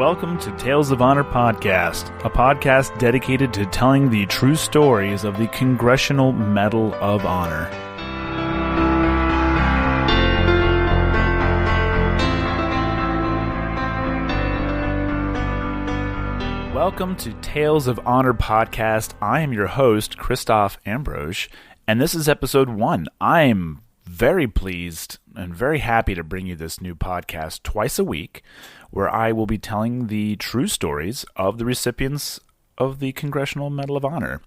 welcome to Tales of Honor Podcast, a podcast dedicated to telling the true stories of the Congressional Medal of Honor. Welcome to Tales of Honor Podcast. I am your host, Christoph Ambrose, and this is episode 1. I'm very pleased and very happy to bring you this new podcast twice a week, where I will be telling the true stories of the recipients of the Congressional Medal of Honor.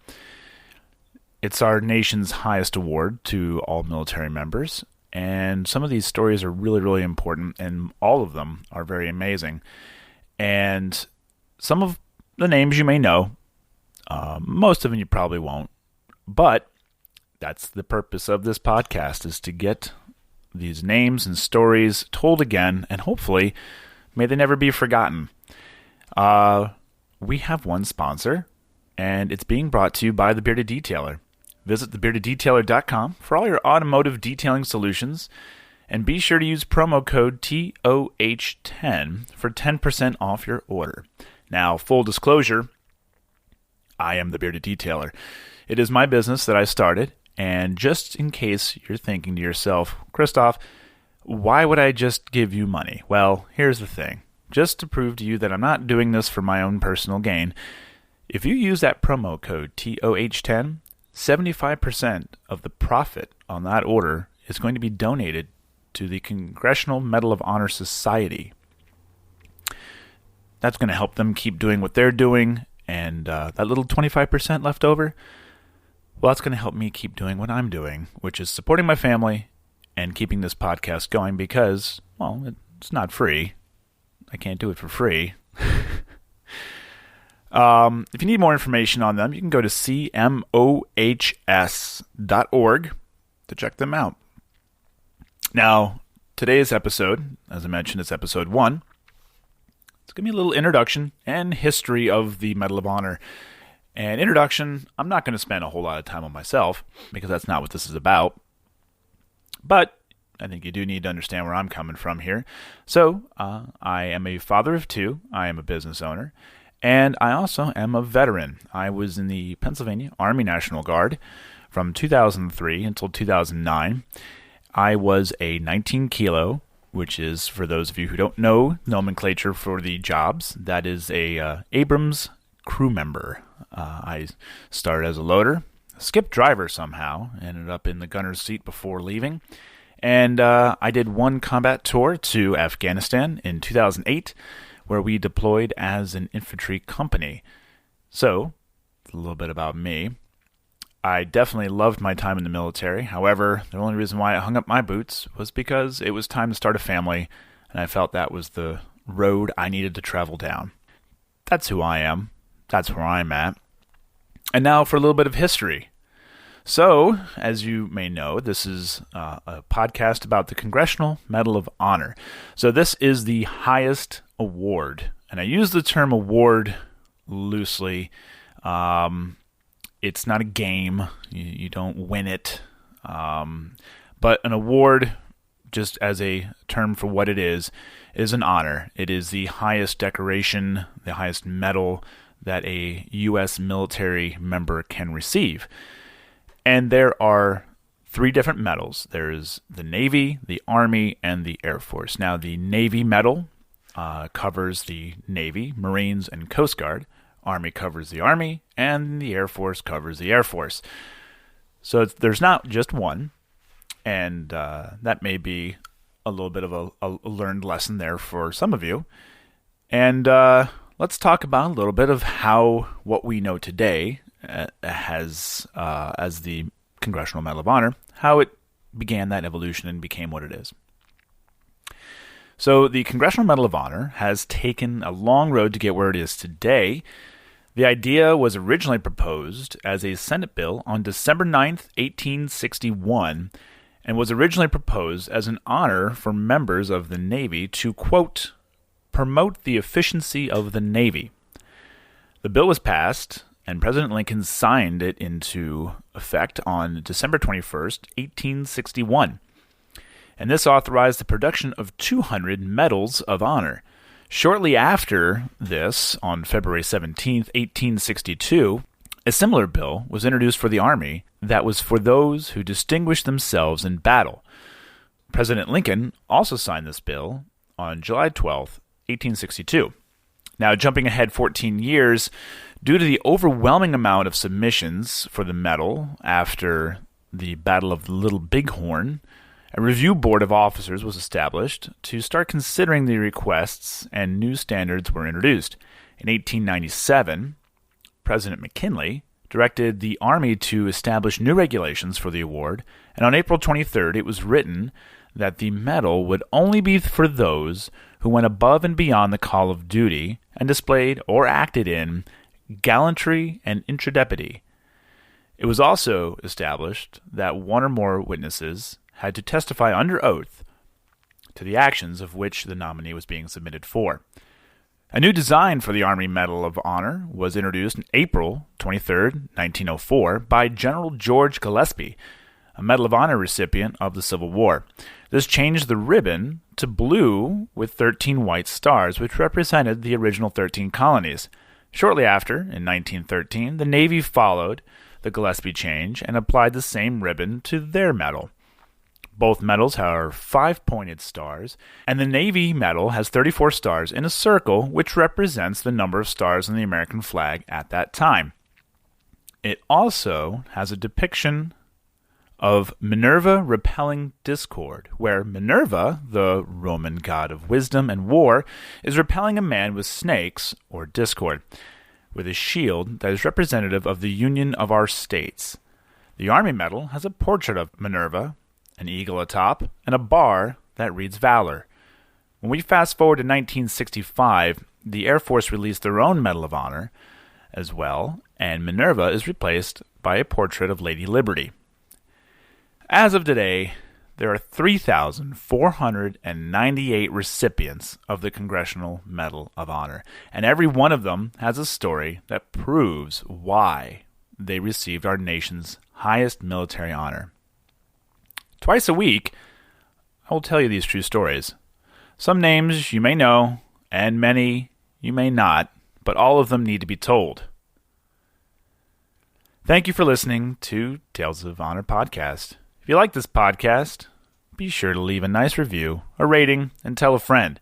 It's our nation's highest award to all military members, and some of these stories are really, really important, and all of them are very amazing. And some of the names you may know, most of them you probably won't, but that's the purpose of this podcast, is to get these names and stories told again, and hopefully may they never be forgotten. We have one sponsor, and it's being brought to you by The Bearded Detailer. Visit thebeardeddetailer.com for all your automotive detailing solutions, and be sure to use promo code TOH10 for 10% off your order. Now, full disclosure, I am The Bearded Detailer. It is my business that I started, and just in case you're thinking to yourself, Christoph, why would I just give you money? Well, here's the thing. Just to prove to you that I'm not doing this for my own personal gain, if you use that promo code TOH10, 75% of the profit on that order is going to be donated to the Congressional Medal of Honor Society. That's going to help them keep doing what they're doing, and that little 25% left over, well, that's going to help me keep doing what I'm doing, which is supporting my family and keeping this podcast going because, well, it's not free. I can't do it for free. If you need more information on them, you can go to cmohs.org to check them out. Now, today's episode, as I mentioned, it's episode 1. It's going to be a little introduction and history of the Medal of Honor. And introduction, I'm not going to spend a whole lot of time on myself because that's not what this is about. But I think you do need to understand where I'm coming from here. So, I am a father of 2. I am a business owner. And I also am a veteran. I was in the Pennsylvania Army National Guard from 2003 until 2009. I was a 19 kilo, which is, for those of you who don't know nomenclature for the jobs, that is a Abrams crew member. I started as a loader, skipped driver somehow, ended up in the gunner's seat before leaving, and I did one combat tour to Afghanistan in 2008, where we deployed as an infantry company. So, a little bit about me. I definitely loved my time in the military. However, the only reason why I hung up my boots was because it was time to start a family, and I felt that was the road I needed to travel down. That's who I am. That's where I'm at. And now for a little bit of history. So, as you may know, this is a podcast about the Congressional Medal of Honor. So this is the highest award. And I use the term award loosely. It's not a game. You don't win it. But an award, just as a term for what it is an honor. It is the highest decoration, the highest medal that a U.S. military member can receive. And there are 3 different medals. There is the Navy, the Army, and the Air Force. Now, the Navy medal covers the Navy, Marines, and Coast Guard. Army covers the Army, and the Air Force covers the Air Force. So there's not just one, and that may be a little bit of a learned lesson there for some of you. And let's talk about a little bit of how what we know today has as the Congressional Medal of Honor, how it began that evolution and became what it is. So the Congressional Medal of Honor has taken a long road to get where it is today. The idea was originally proposed as a Senate bill on December 9th, 1861, and was originally proposed as an honor for members of the Navy to, quote, promote the efficiency of the Navy. The bill was passed, and President Lincoln signed it into effect on December 21st, 1861. And this authorized the production of 200 medals of honor, Shortly after this, on February 17th, 1862, a similar bill was introduced for the Army that was for those who distinguished themselves in battle. President Lincoln also signed this bill on July 12th, 1862. Now, jumping ahead 14 years, due to the overwhelming amount of submissions for the medal after the Battle of the Little Bighorn, a review board of officers was established to start considering the requests, and new standards were introduced. In 1897, President McKinley directed the Army to establish new regulations for the award, and on April 23rd, it was written that the medal would only be for those who went above and beyond the call of duty and displayed or acted in gallantry and intrepidity. It was also established that one or more witnesses had to testify under oath to the actions of which the nominee was being submitted for. A new design for the Army Medal of Honor was introduced on April 23, 1904, by General George Gillespie, a Medal of Honor recipient of the Civil War. This changed the ribbon to blue with 13 white stars, which represented the original 13 colonies. Shortly after, in 1913, the Navy followed the Gillespie change and applied the same ribbon to their medal. Both medals are 5-pointed stars, and the Navy medal has 34 stars in a circle, which represents the number of stars on the American flag at that time. It also has a depiction of Minerva repelling discord, where Minerva, the Roman god of wisdom and war, is repelling a man with snakes, or discord, with a shield that is representative of the union of our states. The Army medal has a portrait of Minerva, an eagle atop, and a bar that reads Valor. When we fast forward to 1965, the Air Force released their own Medal of Honor as well, and Minerva is replaced by a portrait of Lady Liberty. As of today, there are 3,498 recipients of the Congressional Medal of Honor, and every one of them has a story that proves why they received our nation's highest military honor. Twice a week, I will tell you these true stories. Some names you may know, and many you may not, but all of them need to be told. Thank you for listening to Tales of Honor podcast. If you like this podcast, be sure to leave a nice review, a rating, and tell a friend.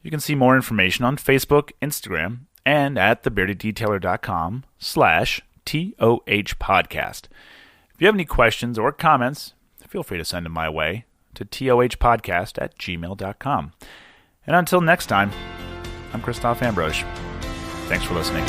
You can see more information on Facebook, Instagram, and at thebeardedtailer.com/TOH podcast. If you have any questions or comments, feel free to send them my way to tohpodcast@gmail.com. And until next time, I'm Christoph Ambrosch. Thanks for listening.